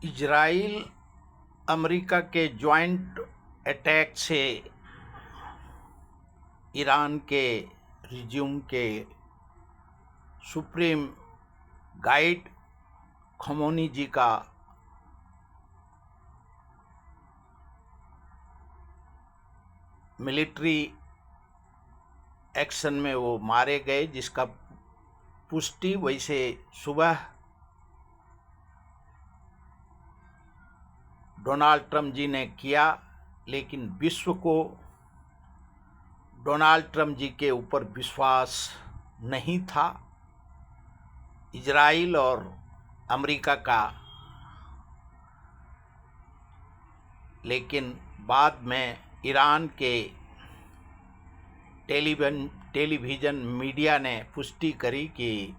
Israel America के joint attack से Iran के रिज्यूम के सुप्रीम गाइड खमोनी जी का मिलिट्री एक्शन में वो मारे गए, जिसका पुष्टि वैसे सुबह डोनाल्ड ट्रंप जी ने किया, लेकिन विश्व को डोनाल्ड ट्रंप जी के ऊपर विश्वास नहीं था। इजराइल और अमेरिका का, लेकिन बाद में ईरान के टेलीविज़न मीडिया ने पुष्टि करी कि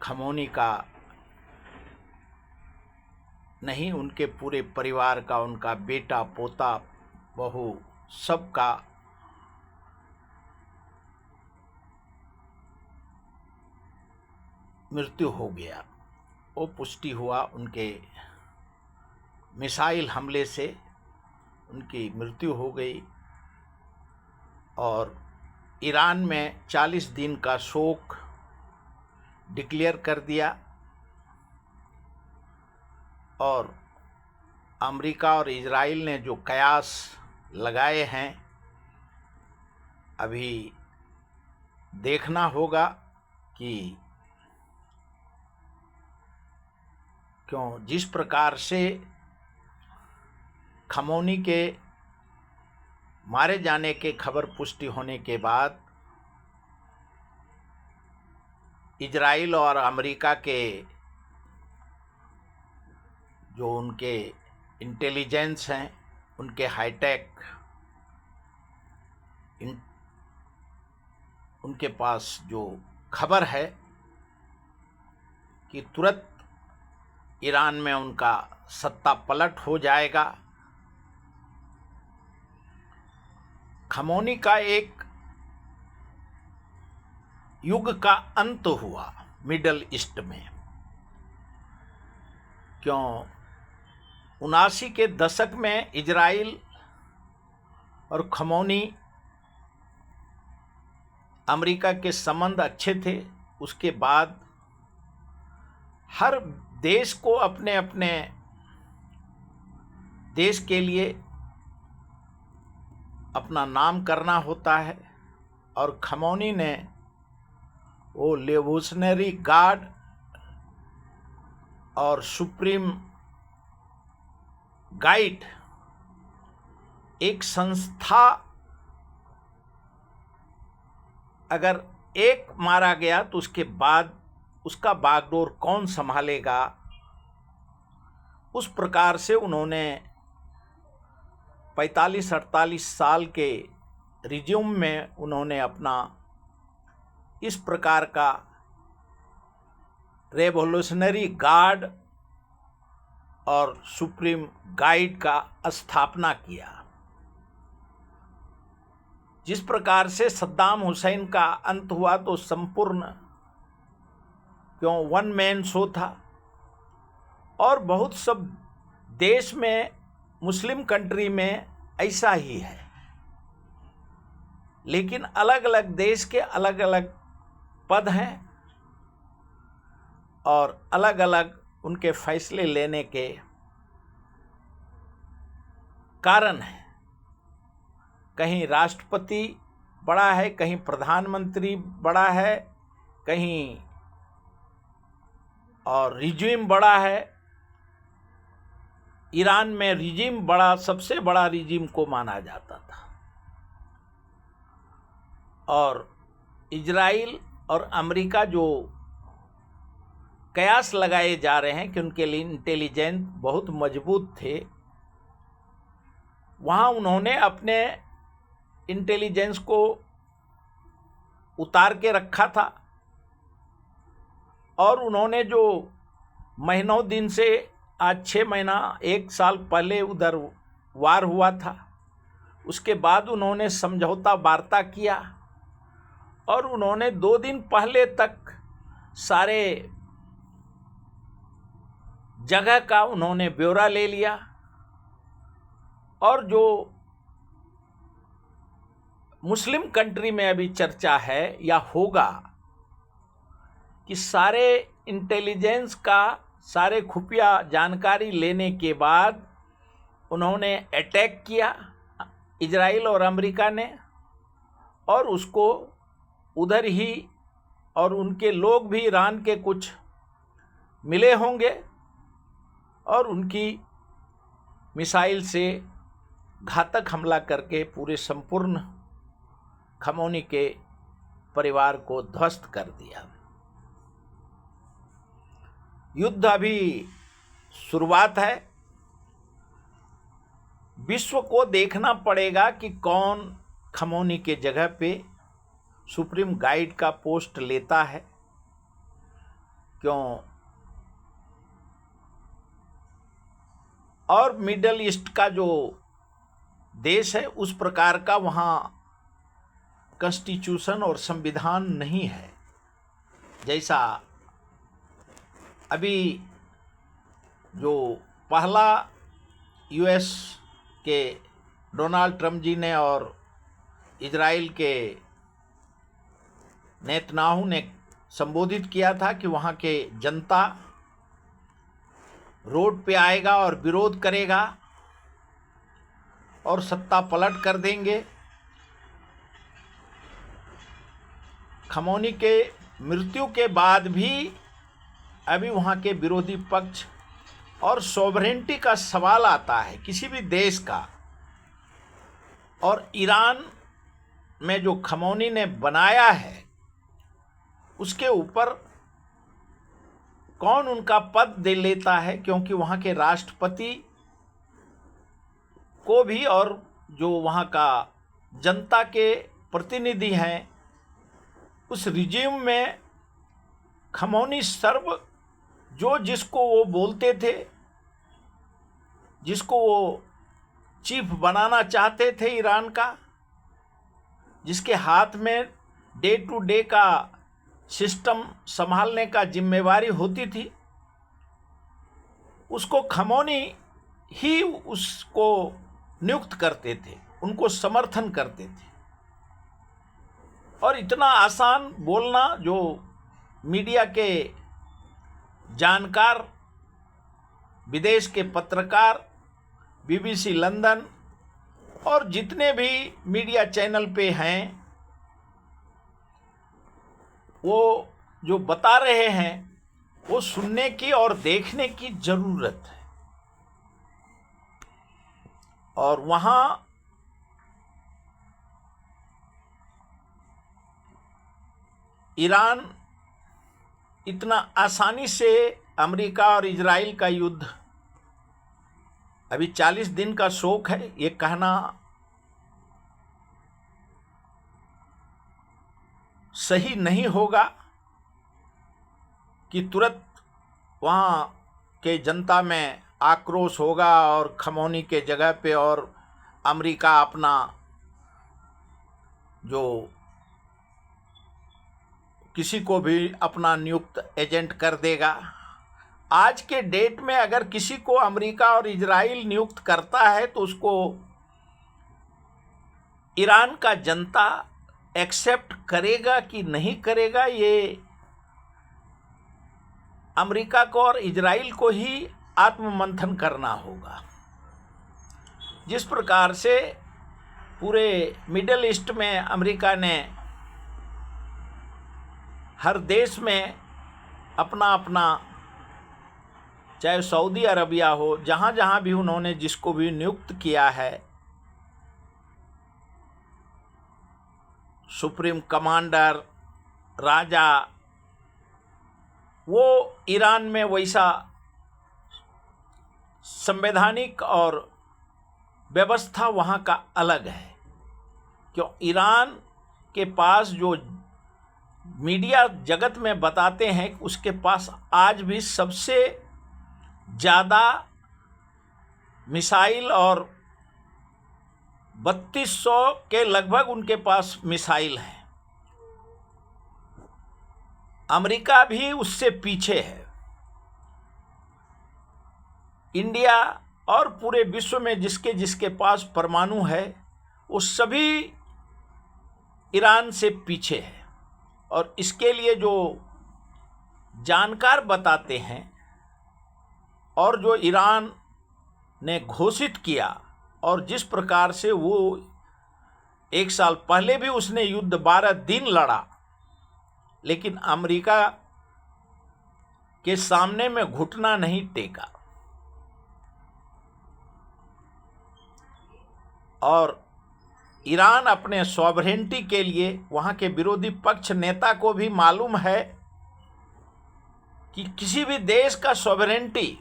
खमोनी का नहीं, उनके पूरे परिवार का, उनका बेटा, पोता, बहू, सबका मृत्यु हो गया। वो पुष्टि हुआ, उनके मिसाइल हमले से उनकी मृत्यु हो गई। और ईरान में 40 दिन का शोक डिक्लेयर कर दिया। और अमेरिका और इजराइल ने जो कयास लगाए हैं, अभी देखना होगा कि क्यों जिस प्रकार से खमोनी के मारे जाने के खबर पुष्टि होने के बाद इजराइल और अमेरिका के जो उनके इंटेलिजेंस हैं, उनके हाईटेक उनके पास जो खबर है कि तुरंत ईरान में उनका सत्ता पलट हो जाएगा। खमोनी का एक युग का अंत हुआ मिडल ईस्ट में। क्यों 79 के दशक में इजराइल और खमोनी अमेरिका के संबंध अच्छे थे। उसके बाद हर देश को अपने अपने देश के लिए अपना नाम करना होता है, और खमोनी ने वो रेवोल्यूशनरी गार्ड और सुप्रीम गाइड एक संस्था, अगर एक मारा गया तो उसके बाद उसका बागडोर कौन संभालेगा, उस प्रकार से उन्होंने 45-48 साल के रिज्यूम में उन्होंने अपना इस प्रकार का रेवोल्यूशनरी गार्ड और सुप्रीम गाइड का स्थापना किया। जिस प्रकार से सद्दाम हुसैन का अंत हुआ तो संपूर्ण वन मैन शो था, और बहुत सब देश में, मुस्लिम कंट्री में ऐसा ही है। लेकिन अलग अलग देश के अलग अलग पद हैं और अलग अलग उनके फैसले लेने के कारण हैं। कहीं राष्ट्रपति बड़ा है, कहीं प्रधानमंत्री बड़ा है, कहीं और रिजीम बड़ा है। ईरान में रिजीम बड़ा, सबसे बड़ा रिजीम को माना जाता था। और इजराइल और अमेरिका जो कयास लगाए जा रहे हैं कि उनके लिए इंटेलिजेंस बहुत मजबूत थे, वहाँ उन्होंने अपने इंटेलिजेंस को उतार के रखा था। और उन्होंने जो महीनों दिन से, आज 6 महीना 1 साल पहले उधर वार हुआ था, उसके बाद उन्होंने समझौता वार्ता किया, और उन्होंने 2 दिन पहले तक सारे जगह का उन्होंने ब्यौरा ले लिया और जो मुस्लिम कंट्री में अभी चर्चा है या होगा कि सारे इंटेलिजेंस का सारे खुफिया जानकारी लेने के बाद उन्होंने अटैक किया इजराइल और अमेरिका ने, और उसको उधर ही, और उनके लोग भी ईरान के कुछ मिले होंगे और उनकी मिसाइल से घातक हमला करके पूरे संपूर्ण खमौनी के परिवार को ध्वस्त कर दिया। युद्ध अभी शुरुआत है। विश्व को देखना पड़ेगा कि कौन खमौनी के जगह पे सुप्रीम गाइड का पोस्ट लेता है। क्यों? और मिडल ईस्ट का जो देश है उस प्रकार का वहाँ कॉन्स्टिट्यूशन और संविधान नहीं है, जैसा अभी जो पहला यूएस के डोनाल्ड ट्रम्प जी ने और इजराइल के नेतन्याहू ने संबोधित किया था कि वहाँ के जनता रोड पे आएगा और विरोध करेगा और सत्ता पलट कर देंगे। खमौनी के मृत्यु के बाद भी अभी वहाँ के विरोधी पक्ष और सॉवरेनिटी का सवाल आता है किसी भी देश का, और ईरान में जो खमौनी ने बनाया है उसके ऊपर कौन उनका पद दे लेता है, क्योंकि वहाँ के राष्ट्रपति को भी और जो वहाँ का जनता के प्रतिनिधि हैं उस रिजीम में खमौनी सर्व जो जिसको वो बोलते थे, जिसको वो चीफ बनाना चाहते थे ईरान का, जिसके हाथ में डे टू डे का सिस्टम संभालने का जिम्मेवारी होती थी, उसको खमौनी ही उसको नियुक्त करते थे, उनको समर्थन करते थे। और इतना आसान बोलना जो मीडिया के जानकार, विदेश के पत्रकार, बीबीसी लंदन और जितने भी मीडिया चैनल पे हैं वो जो बता रहे हैं वो सुनने की और देखने की ज़रूरत है। और वहाँ ईरान इतना आसानी से अमेरिका और इजराइल का युद्ध, अभी 40 दिन का शोक है, ये कहना सही नहीं होगा कि तुरंत वहाँ के जनता में आक्रोश होगा और खमौनी के जगह पे और अमेरिका अपना जो किसी को भी अपना नियुक्त एजेंट कर देगा। आज के डेट में अगर किसी को अमेरिका और इजराइल नियुक्त करता है तो उसको ईरान का जनता एक्सेप्ट करेगा कि नहीं करेगा, ये अमेरिका को और इजराइल को ही आत्ममंथन करना होगा। जिस प्रकार से पूरे मिडिल ईस्ट में अमेरिका ने हर देश में अपना अपना, चाहे सऊदी अरबिया हो, जहाँ जहाँ भी उन्होंने जिसको भी नियुक्त किया है सुप्रीम कमांडर, राजा, वो ईरान में वैसा संवैधानिक और व्यवस्था वहाँ का अलग है। क्यों? ईरान के पास जो मीडिया जगत में बताते हैं उसके पास आज भी सबसे ज़्यादा मिसाइल और 3200 के लगभग उनके पास मिसाइल हैं। अमेरिका भी उससे पीछे है। इंडिया और पूरे विश्व में जिसके जिसके पास परमाणु है वो सभी ईरान से पीछे है। और इसके लिए जो जानकार बताते हैं और जो ईरान ने घोषित किया और जिस प्रकार से वो 1 साल पहले भी उसने युद्ध 12 दिन लड़ा, लेकिन अमेरिका के सामने में घुटना नहीं टेका। और ईरान अपने सॉवरेनिटी के लिए वहाँ के विरोधी पक्ष नेता को भी मालूम है कि किसी भी देश का सॉवरेनिटी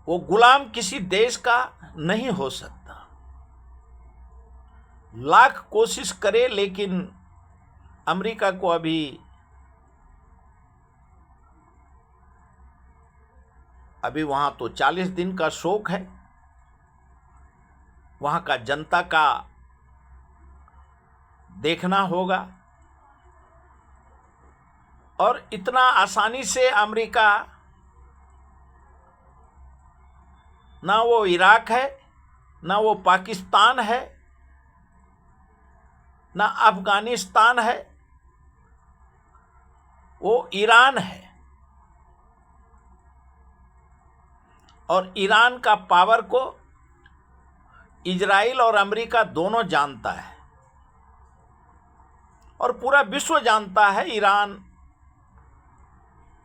वो गुलाम किसी देश का नहीं हो सकता। लाख कोशिश करे लेकिन अमेरिका को अभी वहां तो 40 दिन का शोक है। वहां का जनता का देखना होगा। और इतना आसानी से अमेरिका ना वो इराक है, ना वो पाकिस्तान है, ना अफगानिस्तान है, वो ईरान है। और ईरान का पावर को इजराइल और अमेरिका दोनों जानता है और पूरा विश्व जानता है। ईरान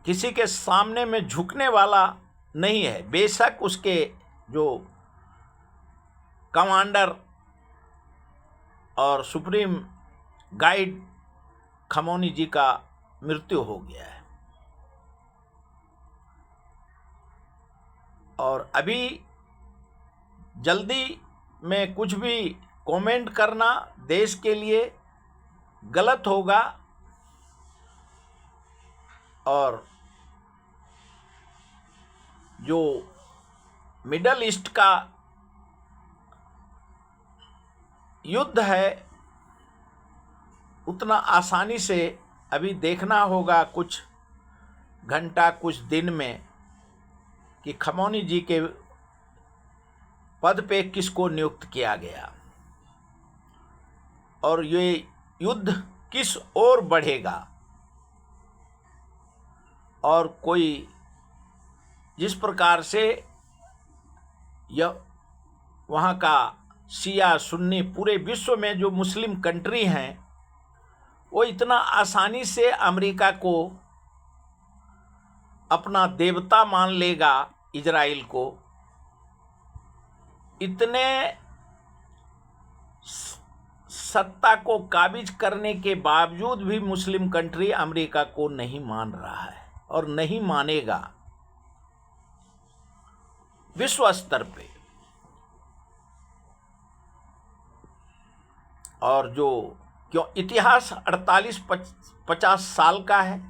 किसी के सामने में झुकने वाला नहीं है। बेशक उसके जो कमांडर और सुप्रीम गाइड खमोनी जी का मृत्यु हो गया है और अभी जल्दी में कुछ भी कमेंट करना देश के लिए गलत होगा। और जो मिडल ईस्ट का युद्ध है उतना आसानी से अभी देखना होगा कुछ घंटा कुछ दिन में कि खमोनी जी के पद पे किसको नियुक्त किया गया और ये युद्ध किस ओर बढ़ेगा। और कोई जिस प्रकार से यह वहाँ का शिया सुन्नी पूरे विश्व में जो मुस्लिम कंट्री हैं वो इतना आसानी से अमेरिका को अपना देवता मान लेगा, इजराइल को, इतने सत्ता को काबिज करने के बावजूद भी मुस्लिम कंट्री अमेरिका को नहीं मान रहा है और नहीं मानेगा विश्व स्तर पे। और जो क्यों इतिहास 48-50 साल का है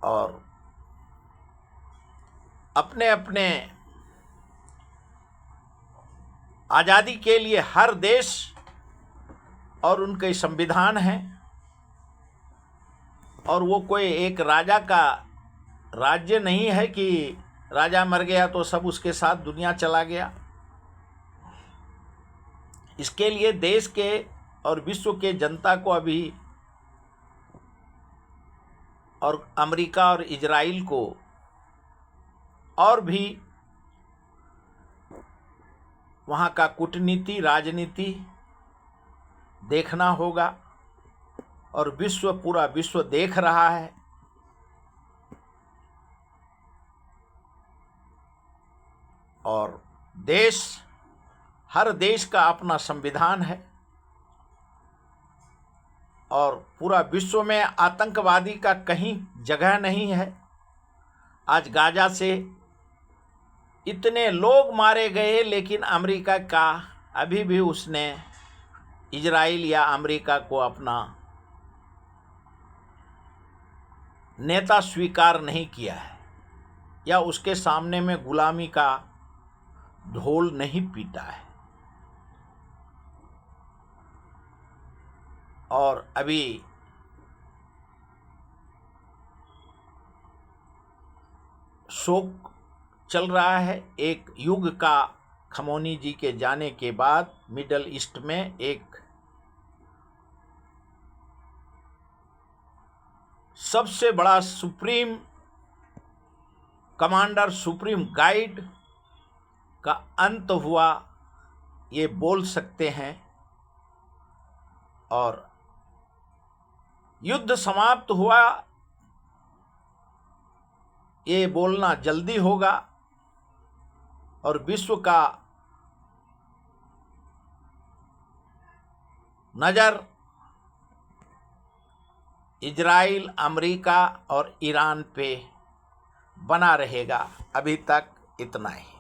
और अपने अपने आज़ादी के लिए हर देश और उनके संविधान हैं और वो कोई एक राजा का राज्य नहीं है कि राजा मर गया तो सब उसके साथ दुनिया चला गया। इसके लिए देश के और विश्व के जनता को अभी और अमेरिका और इजराइल को और भी वहाँ का कूटनीति राजनीति देखना होगा और विश्व पूरा विश्व देख रहा है। और देश हर देश का अपना संविधान है और पूरा विश्व में आतंकवादी का कहीं जगह नहीं है। आज गाजा से इतने लोग मारे गए लेकिन अमेरिका का अभी भी उसने इजराइल या अमेरिका को अपना नेता स्वीकार नहीं किया है या उसके सामने में गुलामी का ढोल नहीं पीटा है। और अभी शोक चल रहा है। एक युग का खमोनी जी के जाने के बाद मिडल ईस्ट में एक सबसे बड़ा सुप्रीम कमांडर, सुप्रीम गाइड का अंत हुआ, ये बोल सकते हैं। और युद्ध समाप्त हुआ, ये बोलना जल्दी होगा। और विश्व का नज़र इजराइल, अमेरिका और ईरान पे बना रहेगा। अभी तक इतना ही।